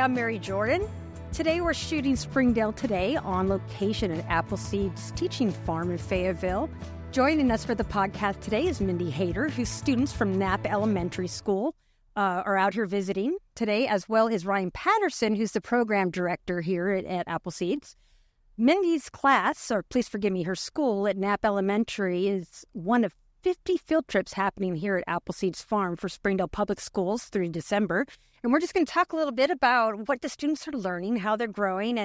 I'm Mary Jordan. Today we're shooting Springdale Today on location at Appleseed's teaching farm in Fayetteville. Joining us for the podcast today is Mendi Hayter, whose students from Knapp Elementary School are out here visiting today, as well as Ryan Patterson, who's the program director here at Appleseed's. Mendi's class, or please forgive me, her school at Knapp Elementary is one of 50 field trips happening here at Appleseed's farm for Springdale Public Schools through December. And we're just going to talk a little bit about what the students are learning, how they're growing,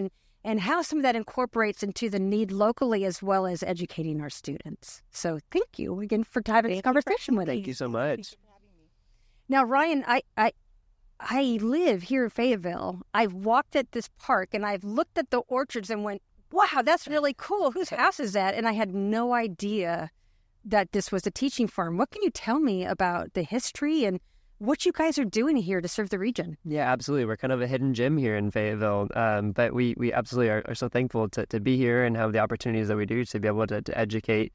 and how some of that incorporates into the need locally as well as educating our students. So thank you again for having this conversation with us. Thank you so much. Now, Ryan, I live here in Fayetteville. I've walked at this park and I've looked at the orchards and went, wow, that's really cool. Whose house is that? And I had no idea that this was a teaching farm. What can you tell me about the history and what you guys are doing here to serve the region? Yeah, absolutely. We're kind of a hidden gem here in Fayetteville, but we absolutely are so thankful to be here and have the opportunities that we do to be able to educate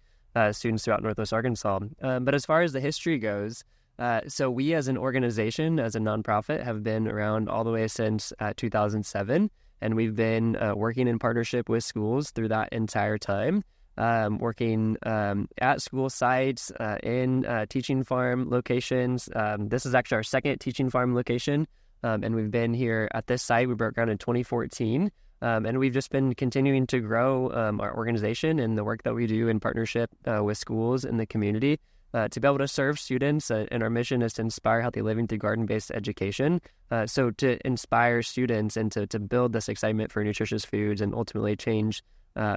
students throughout Northwest Arkansas. But as far as the history goes, so we as an organization, as a nonprofit, have been around all the way since 2007, and we've been working in partnership with schools through that entire time. Working at school sites, in teaching farm locations. This is actually our second teaching farm location, and we've been here at this site. We broke ground in 2014, and we've just been continuing to grow our organization and the work that we do in partnership with schools in the community to be able to serve students. And our mission is to inspire healthy living through garden-based education. So to inspire students and to build this excitement for nutritious foods and ultimately change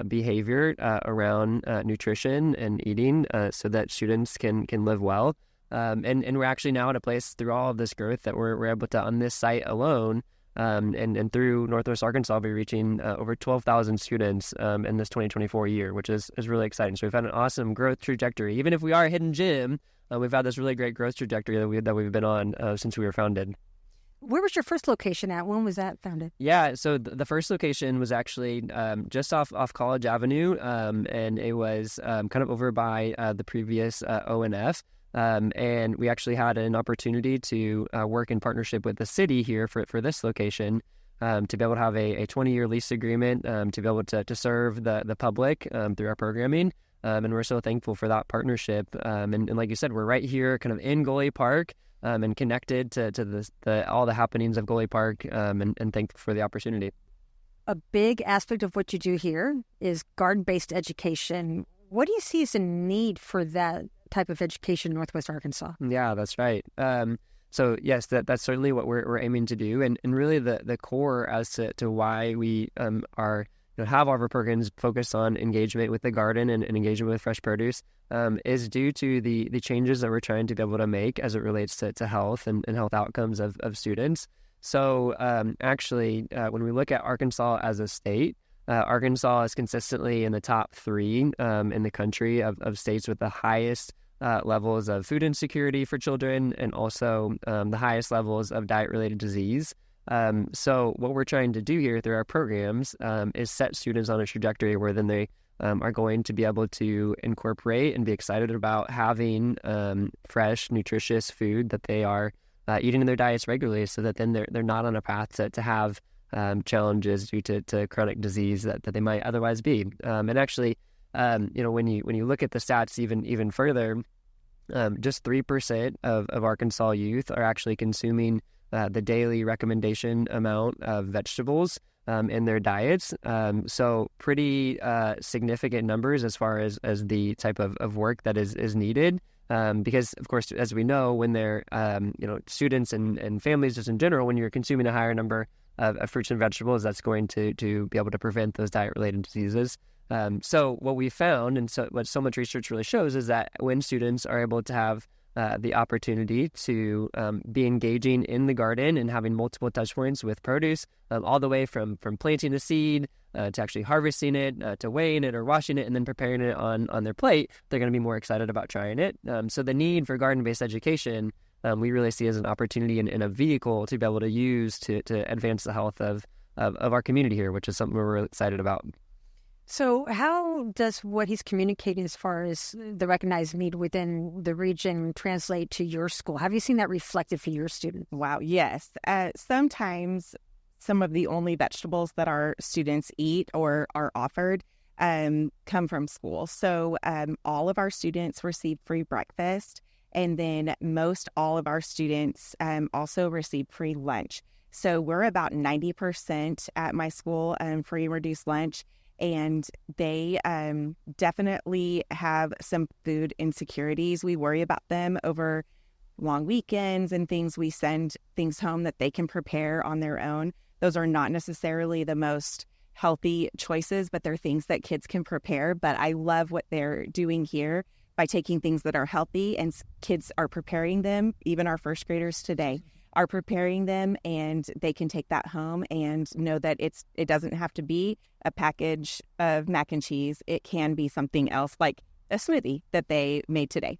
behavior around nutrition and eating so that students can live well. And we're actually now at a place through all of this growth that we're able to, on this site alone, and through Northwest Arkansas, be reaching over 12,000 students in this 2024 year, which is really exciting. So we've had an awesome growth trajectory. Even if we are a hidden gem, we've had this really great growth trajectory that we've been on since we were founded. Where was your first location at? When was that founded? Yeah, so the first location was actually just off College Avenue, and it was kind of over by the previous ONF. And we actually had an opportunity to work in partnership with the city here for this location to be able to have a 20-year lease agreement to be able to serve the public through our programming. And we're so thankful for that partnership. And like you said, we're right here kind of in Goley Park. And connected to all the happenings of Goley Park, and thankful for the opportunity. A big aspect of what you do here is garden-based education. What do you see as a need for that type of education in Northwest Arkansas? Yeah, that's right. So yes, that's certainly what we're aiming to do, and really the core as to why we are have all of our programs focused on engagement with the garden and engagement with fresh produce is due to the changes that we're trying to be able to make as it relates to health and health outcomes of students. So actually, when we look at Arkansas as a state, Arkansas is consistently in the top 3 in the country of states with the highest levels of food insecurity for children and also the highest levels of diet-related disease. So what we're trying to do here through our programs is set students on a trajectory where then they are going to be able to incorporate and be excited about having fresh, nutritious food that they are eating in their diets regularly, so that then they're not on a path to have challenges due to chronic disease that they might otherwise be. And actually, when you look at the stats even further, just 3% of Arkansas youth are actually consuming the daily recommendation amount of vegetables in their diets. So pretty significant numbers as far as the type of work that is needed. Because, of course, as we know, when they're, students and families just in general, when you're consuming a higher number of fruits and vegetables, that's going to be able to prevent those diet-related diseases. So what we found, and what so much research really shows, is that when students are able to have the opportunity to be engaging in the garden and having multiple touch points with produce, all the way from planting a seed to actually harvesting it, to weighing it or washing it, and then preparing it on their plate, they're going to be more excited about trying it. So the need for garden-based education, we really see as an opportunity and a vehicle to be able to use to advance the health of our community here, which is something we're really excited about. So how does what he's communicating as far as the recognized need within the region translate to your school? Have you seen that reflected for your students? Wow, yes. Sometimes some of the only vegetables that our students eat or are offered come from school. So all of our students receive free breakfast, and then most all of our students also receive free lunch. So we're about 90% at my school free and reduced lunch, and they definitely have some food insecurities. We worry about them over long weekends and things. We send things home that they can prepare on their own. Those are not necessarily the most healthy choices, but they're things that kids can prepare. But I love what they're doing here by taking things that are healthy, and kids are preparing them. Even our first graders today are preparing them, and they can take that home and know that it doesn't have to be a package of mac and cheese. It can be something else, like a smoothie that they made today.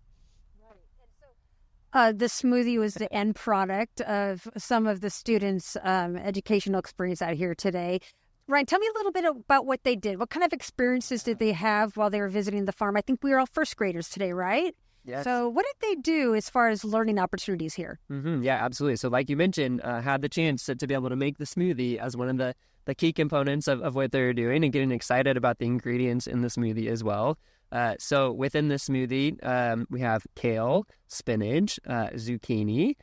The smoothie was the end product of some of the students' educational experience out here today. Ryan, tell me a little bit about what they did. What kind of experiences did they have while they were visiting the farm? I think we were all first graders today, right? Yes. So what did they do as far as learning opportunities here? Mm-hmm. Yeah, absolutely. So like you mentioned, had the chance to be able to make the smoothie as one of the key components of what they're doing, and getting excited about the ingredients in the smoothie as well. So within the smoothie, we have kale, spinach, zucchini,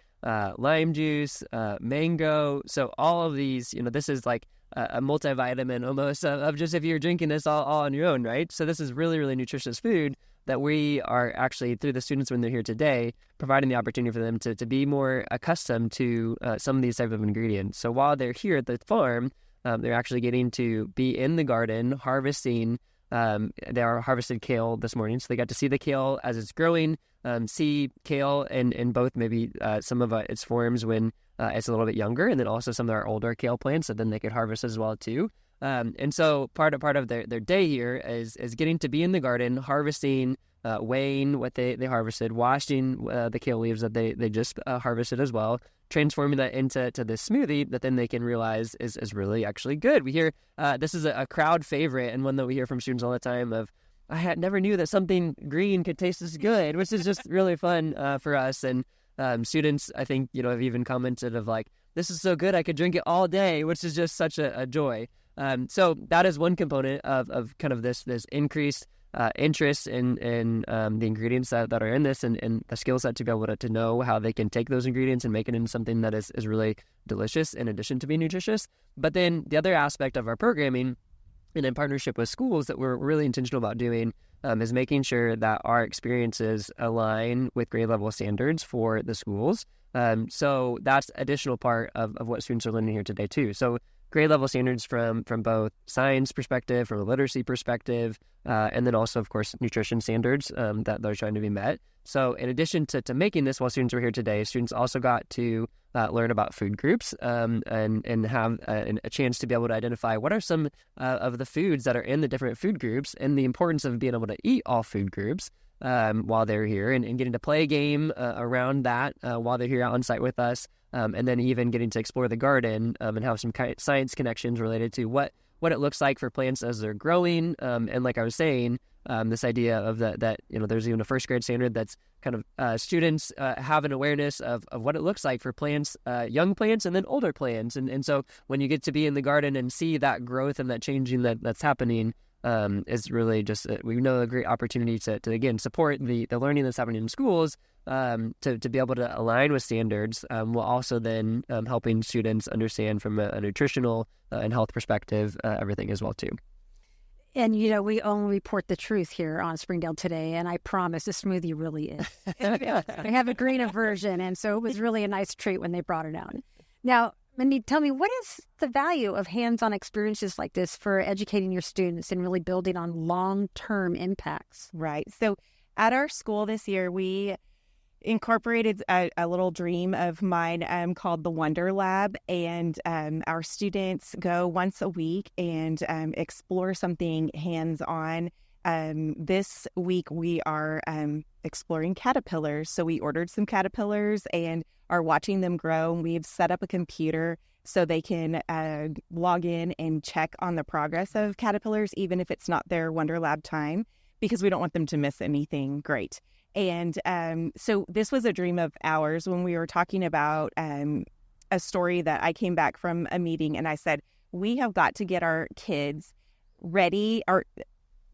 lime juice, mango. So all of these, this is like a multivitamin almost of just if you're drinking this all on your own, right? So this is really, really nutritious food that we are actually, through the students when they're here today, providing the opportunity for them to be more accustomed to some of these types of ingredients. So while they're here at the farm, they're actually getting to be in the garden harvesting. They are harvested kale this morning, so they got to see the kale as it's growing, see kale in both maybe some of its forms when it's a little bit younger, and then also some of our older kale plants that then they could harvest as well too. And so part of their day here is getting to be in the garden, harvesting, weighing what they harvested, washing the kale leaves that they just harvested as well, transforming that into this smoothie that then they can realize is really actually good. We hear this is a crowd favorite, and one that we hear from students all the time of, I had never knew that something green could taste this good, which is just really fun for us. And students, I think, have even commented of like, this is so good, I could drink it all day, which is just such a joy. So that is one component of kind of this increased interest in the ingredients that are in this, and the skill set to be able to know how they can take those ingredients and make it into something that is really delicious in addition to being nutritious. But then the other aspect of our programming, and in partnership with schools that we're really intentional about doing, is making sure that our experiences align with grade level standards for the schools. So that's additional part of what students are learning here today too. So grade level standards from both science perspective, from a literacy perspective, and then also, of course, nutrition standards that they're trying to be met. So in addition to making this while students were here today, students also got to learn about food groups and have a chance to be able to identify what are some of the foods that are in the different food groups, and the importance of being able to eat all food groups while they're here, and getting to play a game around that while they're here on site with us. And then even getting to explore the garden and have some science connections related to what it looks like for plants as they're growing. And like I was saying, this idea of that there's even a first grade standard that's kind of students have an awareness of what it looks like for plants, young plants and then older plants. And so when you get to be in the garden and see that growth and that changing that's happening, is really just, we know, a great opportunity to again, support the learning that's happening in schools, to be able to align with standards, while also then helping students understand from a nutritional and health perspective everything as well too. And, we only report the truth here on Springdale Today, and I promise the smoothie really is. They have a greener version, and so it was really a nice treat when they brought it out. Now, Mendi, tell me, what is the value of hands-on experiences like this for educating your students and really building on long-term impacts? Right. So at our school this year, we incorporated a little dream of mine called the Wonder Lab, and our students go once a week and explore something hands-on. This week we are exploring caterpillars. So we ordered some caterpillars and are watching them grow. And we've set up a computer so they can log in and check on the progress of caterpillars, even if it's not their Wonder Lab time, because we don't want them to miss anything great. And so this was a dream of ours when we were talking about a story that I came back from a meeting and I said, we have got to get our kids ready or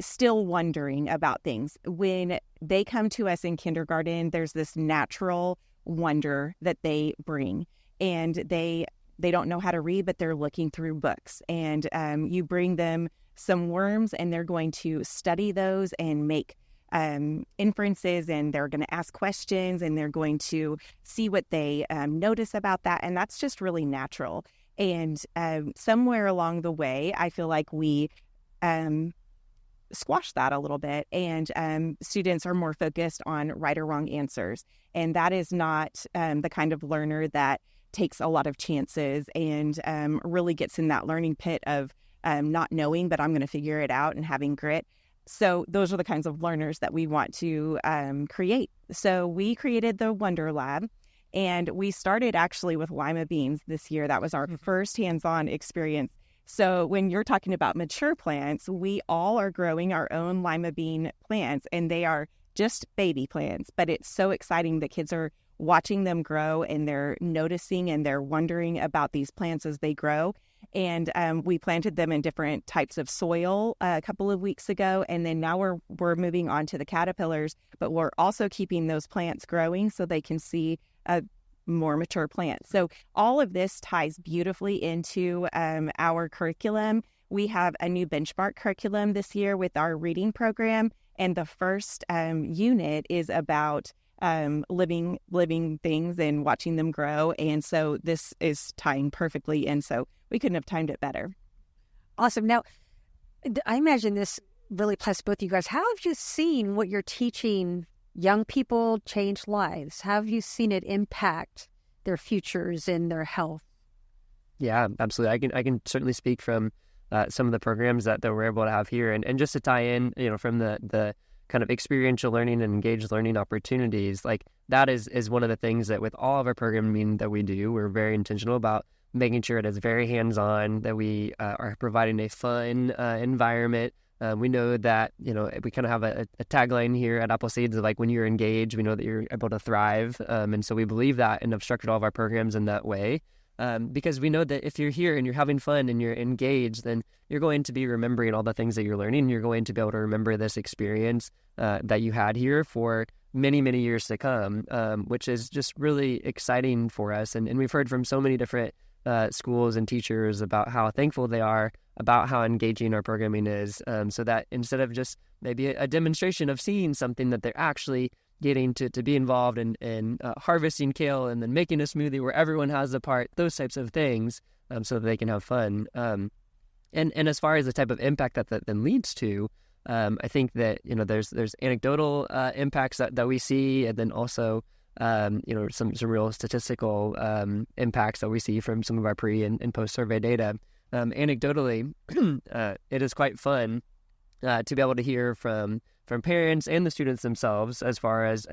still wondering about things. When they come to us in kindergarten, there's this natural wonder that they bring, and they don't know how to read, but they're looking through books, and you bring them some worms and they're going to study those and make inferences, and they're going to ask questions, and they're going to see what they notice about that. And that's just really natural. And somewhere along the way, I feel like we squash that a little bit, and students are more focused on right or wrong answers. And that is not the kind of learner that takes a lot of chances and really gets in that learning pit of not knowing, but I'm going to figure it out, and having grit. So those are the kinds of learners that we want to create. So we created the Wonder Lab, and we started actually with lima beans this year. That was our first hands-on experience. So when you're talking about mature plants, we all are growing our own lima bean plants, and they are just baby plants. But it's so exciting that kids are watching them grow, and they're noticing and they're wondering about these plants as they grow. And we planted them in different types of soil a couple of weeks ago, and then now we're moving on to the caterpillars, but we're also keeping those plants growing so they can see a more mature plants. So all of this ties beautifully into our curriculum. We have a new benchmark curriculum this year with our reading program, and the first unit is about living things and watching them grow. And so this is tying perfectly in. So we couldn't have timed it better. Awesome. Now, I imagine this really applies to both of you guys. How have you seen what you're teaching young people change lives? How have you seen it impact their futures and their health? Yeah, absolutely. I can certainly speak from some of the programs that we're able to have here, and just to tie in, from the kind of experiential learning and engaged learning opportunities, like that is one of the things that with all of our programming that we do, we're very intentional about making sure it is very hands-on, that we are providing a fun environment. We know that, we kind of have a tagline here at Appleseeds of like, when you're engaged, we know that you're able to thrive. And so we believe that and have structured all of our programs in that way. Because we know that if you're here and you're having fun and you're engaged, then you're going to be remembering all the things that you're learning. You're going to be able to remember this experience that you had here for many, many years to come, which is just really exciting for us. And we've heard from so many different schools and teachers about how thankful they are about how engaging our programming is, so that instead of just maybe a demonstration of seeing something, that they're actually getting to be involved in harvesting kale and then making a smoothie where everyone has a part, those types of things, so that they can have fun. And as far as the type of impact that then leads to, I think that, there's anecdotal impacts that we see, and then also some real statistical impacts that we see from some of our pre and post survey data. Anecdotally, it is quite fun to be able to hear from parents and the students themselves as far as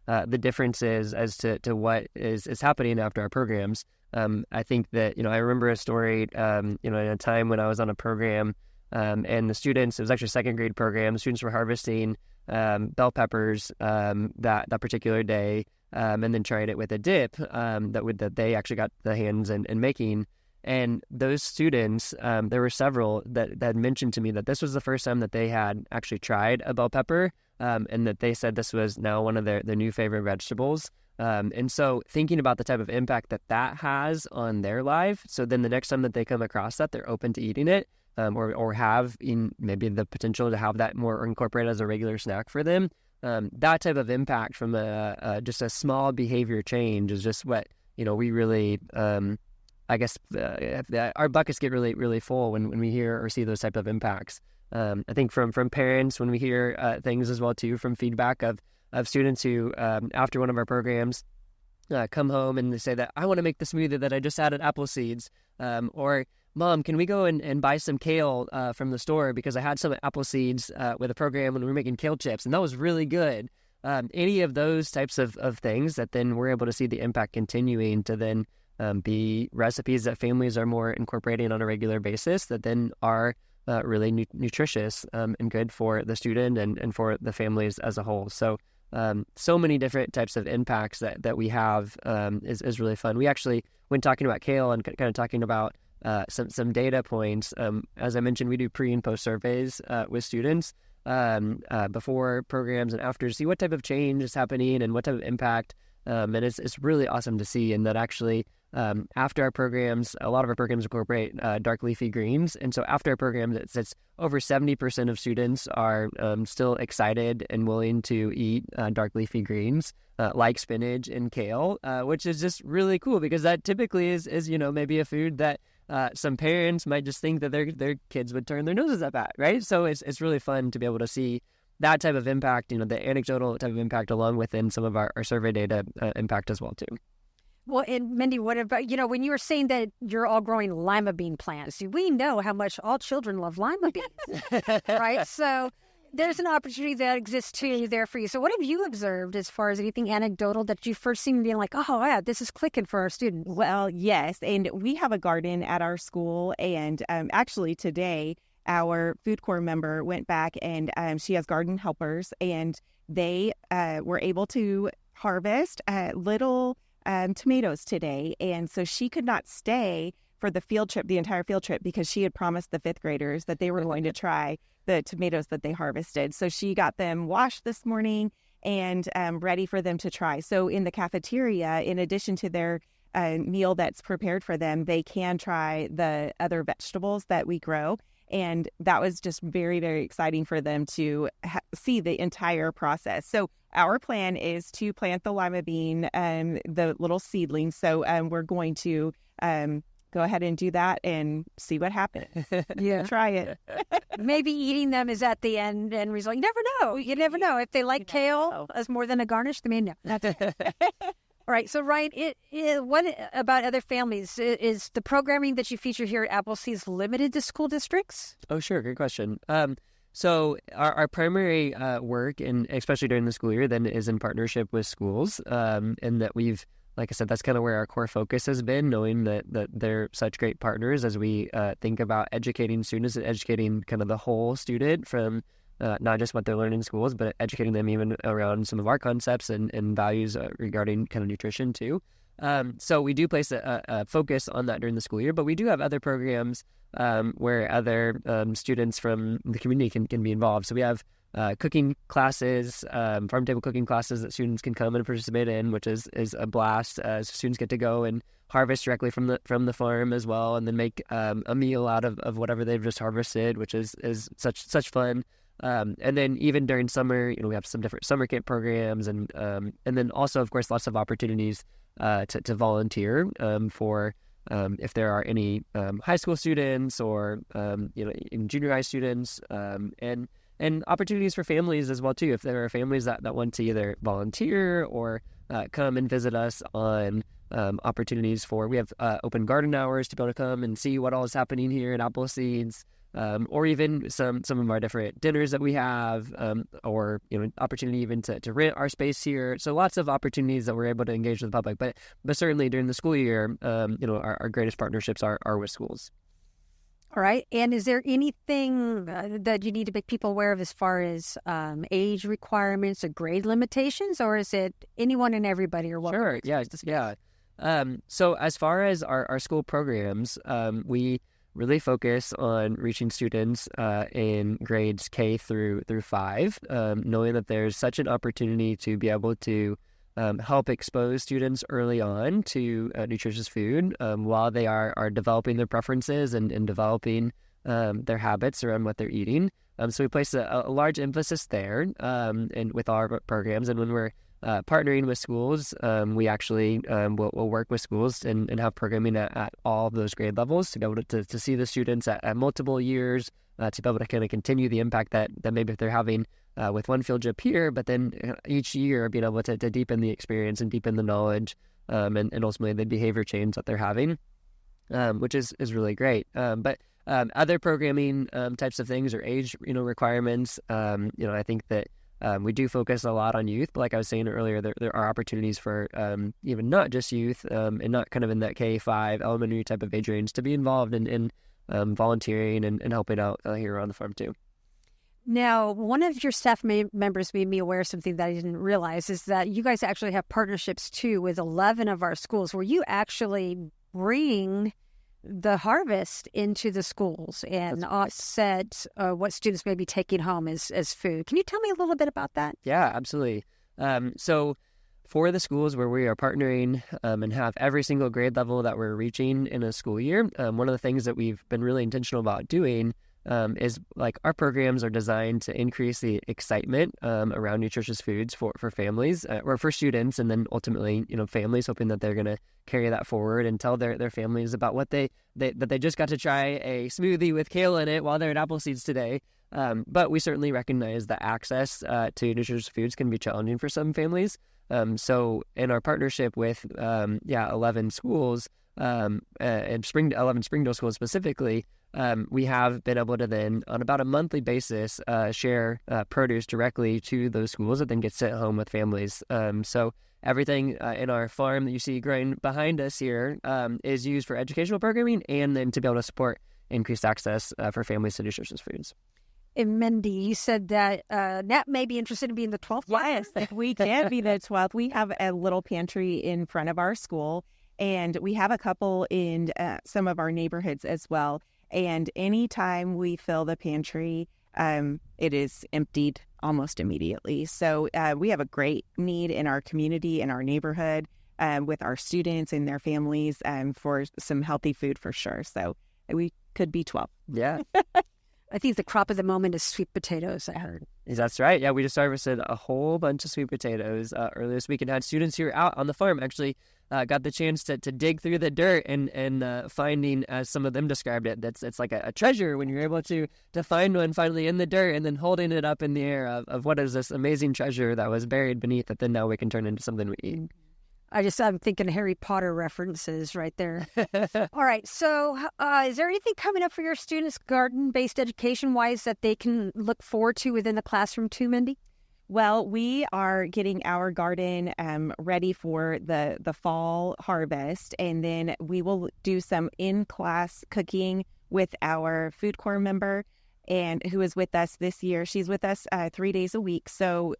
the differences as to what is happening after our programs. I think that, I remember a story, in a time when I was on a program, and the students, it was actually a second grade program, the students were harvesting bell peppers that particular day, and then tried it with a dip that they actually got the hands in making. And those students, there were several that had mentioned to me that this was the first time that they had actually tried a bell pepper, and that they said this was now one of their new favorite vegetables. And so thinking about the type of impact that has on their life, so then the next time that they come across that, they're open to eating it, or have in maybe the potential to have that more incorporated as a regular snack for them. That type of impact from just a small behavior change is just what, we really... I guess our buckets get really, really full when we hear or see those type of impacts. I think from parents, when we hear things as well too, from feedback of students who after one of our programs come home and they say that I want to make the smoothie that I just had at Appleseeds, or Mom, can we go and buy some kale from the store because I had some at Appleseeds with a program when we were making kale chips and that was really good. Any of those types of things that then we're able to see the impact continuing to then be recipes that families are more incorporating on a regular basis that then are really nutritious and good for the student and for the families as a whole. So so many different types of impacts that we have is really fun. We actually, when talking about kale and kind of talking about some data points, as I mentioned, we do pre and post surveys with students before programs and after to see what type of change is happening and what type of impact. And it's really awesome to see. And that actually, after our programs, a lot of our programs incorporate dark leafy greens. And so after our programs, it's over 70% of students are still excited and willing to eat dark leafy greens like spinach and kale, which is just really cool because that typically is maybe a food that some parents might just think that their kids would turn their noses up at, right? So it's really fun to be able to see that type of impact, the anecdotal type of impact along within some of our survey data impact as well too. Well, and Mendi, what about, when you were saying that you're all growing lima bean plants, we know how much all children love lima beans, right? So there's an opportunity that exists too there for you. So what have you observed as far as anything anecdotal that you first seen being like, oh, yeah, this is clicking for our students? Well, yes. And we have a garden at our school. And actually today, our food corps member went back and she has garden helpers, and they were able to harvest little tomatoes today. And so she could not stay for the entire field trip, because she had promised the fifth graders that they were going to try the tomatoes that they harvested. So she got them washed this morning and ready for them to try. So in the cafeteria, in addition to their meal that's prepared for them, they can try the other vegetables that we grow. And that was just very, very exciting for them to see the entire process. So our plan is to plant the lima bean, the little seedlings. So we're going to go ahead and do that and see what happens. Yeah. Try it. Maybe eating them is at the end result. You never know. You never know. If they like kale as more than a garnish, they may know. All right. So, Ryan, what about other families? Is the programming that you feature here at Appleseeds limited to school districts? Oh, sure. Great question. So our primary work, and especially during the school year, then is in partnership with schools, and that we've, like I said, that's kind of where our core focus has been, knowing that they're such great partners as we think about educating students and educating kind of the whole student from not just what they're learning in schools, but educating them even around some of our concepts and values regarding kind of nutrition too. So we do place a focus on that during the school year, but we do have other programs where other students from the community can be involved. So we have cooking classes, farm table cooking classes that students can come and participate in, which is a blast. Students get to go and harvest directly from the farm as well, and then make a meal out of whatever they've just harvested, which is such fun. And then even during summer, we have some different summer camp programs, and then also, of course, lots of opportunities to volunteer for if there are any high school students or even junior high students, and opportunities for families as well too. If there are families that want to either volunteer or come and visit us on opportunities we have open garden hours to be able to come and see what all is happening here at Appleseeds. Or even some of our different dinners that we have, or opportunity even to rent our space here. So lots of opportunities that we're able to engage with the public. But certainly during the school year, our greatest partnerships are with schools. All right. And is there anything that you need to make people aware of as far as age requirements or grade limitations, or is it anyone and everybody or what? Sure. Yeah. So as far as our school programs, we really focus on reaching students in grades K through 5, knowing that there's such an opportunity to be able to help expose students early on to nutritious food while they are developing their preferences and developing their habits around what they're eating. So we place a large emphasis there and with our programs. And when we're partnering with schools, we actually will work with schools and have programming at all of those grade levels to be able to see the students at multiple years, to be able to kind of continue the impact that maybe if they're having with one field trip here, but then each year being able to deepen the experience and deepen the knowledge and ultimately the behavior change that they're having, which is really great. But other programming types of things or age requirements, I think that we do focus a lot on youth, but like I was saying earlier, there are opportunities for even not just youth and not kind of in that K-5 elementary type of age range to be involved in volunteering and helping out here on the farm too. Now, one of your staff members made me aware of something that I didn't realize is that you guys actually have partnerships, too, with 11 of our schools where you actually bring the harvest into the schools and offset what students may be taking home as food. Can you tell me a little bit about that? Yeah, absolutely. So for the schools where we are partnering and have every single grade level that we're reaching in a school year, one of the things that we've been really intentional about doing is like our programs are designed to increase the excitement around nutritious foods for families or for students, and then ultimately, families, hoping that they're going to carry that forward and tell their families about what they just got to try a smoothie with kale in it while they're at Appleseeds today. But we certainly recognize that access to nutritious foods can be challenging for some families. So in our partnership with 11 schools, and 11 Springdale schools specifically, we have been able to then, on about a monthly basis, share produce directly to those schools that then get sent home with families. So everything in our farm that you see growing behind us here is used for educational programming and then to be able to support increased access for families to nutritious foods. And Mendi, you said that Knapp may be interested in being the 12th. Yes, we can be the 12th. We have a little pantry in front of our school, and we have a couple in some of our neighborhoods as well. And anytime we fill the pantry, it is emptied almost immediately. So we have a great need in our community, in our neighborhood, with our students and their families for some healthy food for sure. So we could be 12. Yeah. I think the crop of the moment is sweet potatoes, I heard. That's right. Yeah, we just harvested a whole bunch of sweet potatoes earlier this week and had students here out on the farm actually got the chance to dig through the dirt and finding, as some of them described it, it's like a treasure when you're able to find one finally in the dirt and then holding it up in the air of what is this amazing treasure that was buried beneath that then now we can turn into something we eat. I'm thinking Harry Potter references right there. All right. So is there anything coming up for your students garden-based education-wise that they can look forward to within the classroom too, Mendi? Well, we are getting our garden ready for the fall harvest, and then we will do some in-class cooking with our food corps member, and who is with us this year. She's with us 3 days a week. So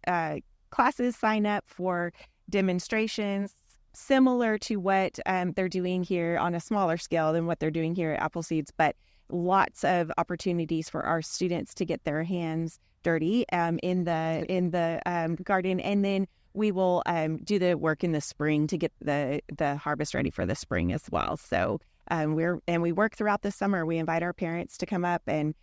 classes sign up for demonstrations similar to what they're doing here on a smaller scale than what they're doing here at Appleseeds, but lots of opportunities for our students to get their hands dirty in the garden, and then we will do the work in the spring to get the harvest ready for the spring as well. So we work throughout the summer. We invite our parents to come up and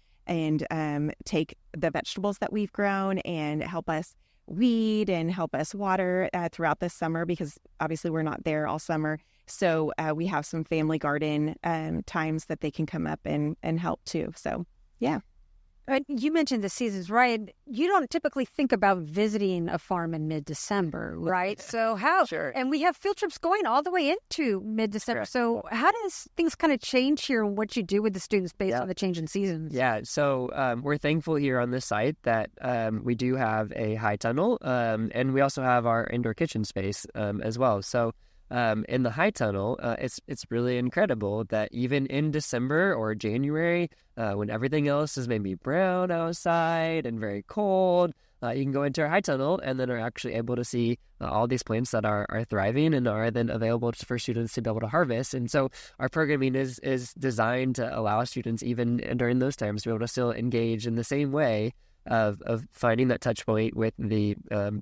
take the vegetables that we've grown and help us weed and help us water throughout the summer, because obviously we're not there all summer. So we have some family garden times that they can come up and help too. So, yeah. You mentioned the seasons, right? You don't typically think about visiting a farm in mid-December, right? So how? Sure. And we have field trips going all the way into mid-December. Correct. So how does things kind of change here and what you do with the students based on the change in seasons? Yeah, so we're thankful here on this site that we do have a high tunnel, and we also have our indoor kitchen space as well. So in the high tunnel, it's really incredible that even in December or January, when everything else is maybe brown outside and very cold, you can go into our high tunnel and then are actually able to see all these plants that are thriving and are then available for students to be able to harvest. And so our programming is designed to allow students, even during those times, to be able to still engage in the same way of finding that touch point with the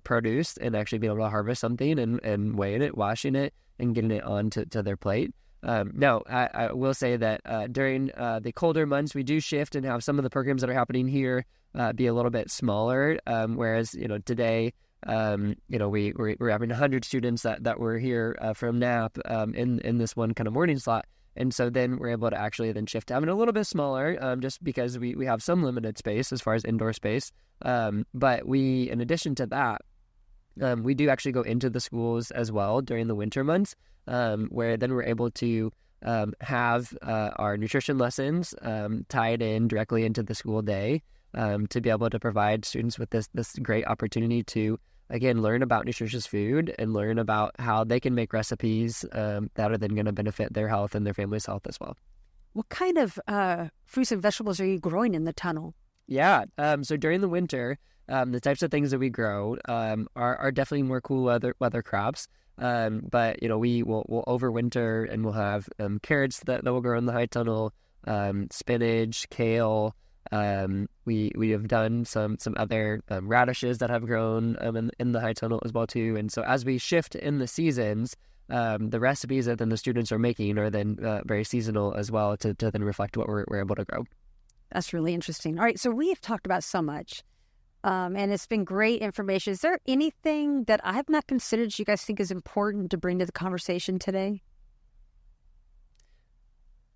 produce and actually being able to harvest something and weighing it, washing it, and getting it onto their plate. Now, I will say that during the colder months, we do shift and have some of the programs that are happening here be a little bit smaller. Whereas, today, we're having 100 students that were here from Knapp in this one kind of morning slot. And so then we're able to actually then shift to having a little bit smaller just because we have some limited space as far as indoor space. But we, in addition to that, we do actually go into the schools as well during the winter months, where then we're able to have our nutrition lessons tied in directly into the school day to be able to provide students with this great opportunity to, again, learn about nutritious food and learn about how they can make recipes that are then going to benefit their health and their family's health as well. What kind of fruits and vegetables are you growing in the tunnel? Yeah. So during the winter, the types of things that we grow are definitely more cool weather crops. But we'll overwinter, and we'll have carrots that will grow in the high tunnel, spinach, kale. We have done some other radishes that have grown in the high tunnel as well too. And so as we shift in the seasons, the recipes that then the students are making are then very seasonal as well to then reflect what we're able to grow. That's really interesting. All right, so we've talked about so much, and it's been great information. Is there anything that I have not considered you guys think is important to bring to the conversation today?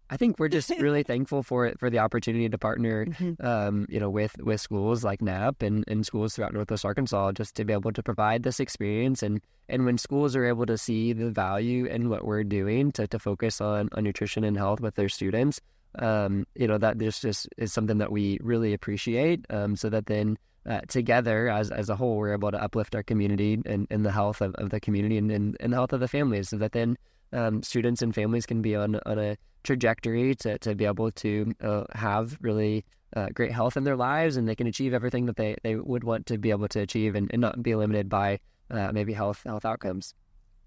I think we're just really thankful for the opportunity to partner, with schools like Knapp and schools throughout Northwest Arkansas, just to be able to provide this experience. And when schools are able to see the value in what we're doing to focus on nutrition and health with their students, that this just is something that we really appreciate. So that then together as a whole, we're able to uplift our community and the health of the community and the health of the families, so that then students and families can be on a trajectory to be able to have really great health in their lives, and they can achieve everything that they would want to be able to achieve and not be limited by maybe health outcomes.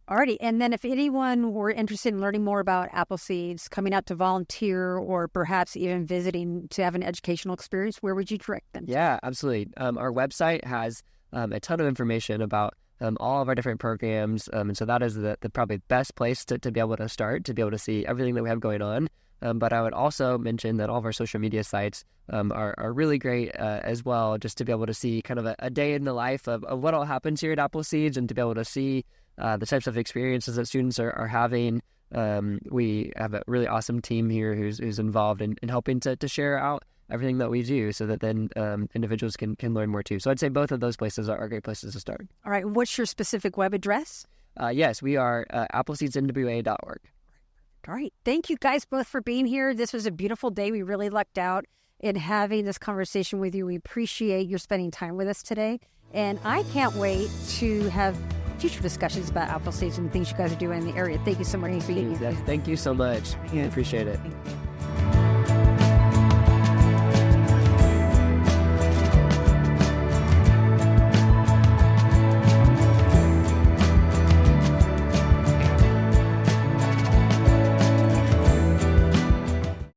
Alrighty, and then if anyone were interested in learning more about Appleseeds, coming out to volunteer, or perhaps even visiting to have an educational experience, where would you direct them? Yeah, absolutely. Our website has a ton of information about all of our different programs. And so that is the probably best place to be able to start, to be able to see everything that we have going on. But I would also mention that all of our social media sites are really great as well, just to be able to see kind of a day in the life of what all happens here at Appleseeds, and to be able to see the types of experiences that students are having. We have a really awesome team here who's involved in helping to share out everything that we do, so that then individuals can learn more too. So I'd say both of those places are great places to start. All right. What's your specific web address? Yes, we are appleseedsnwa.org. All right. Thank you guys both for being here. This was a beautiful day. We really lucked out in having this conversation with you. We appreciate your spending time with us today. And I can't wait to have future discussions about Appleseeds and things you guys are doing in the area. Thank you so much for being here. Thank you so much. I appreciate it. Thank you.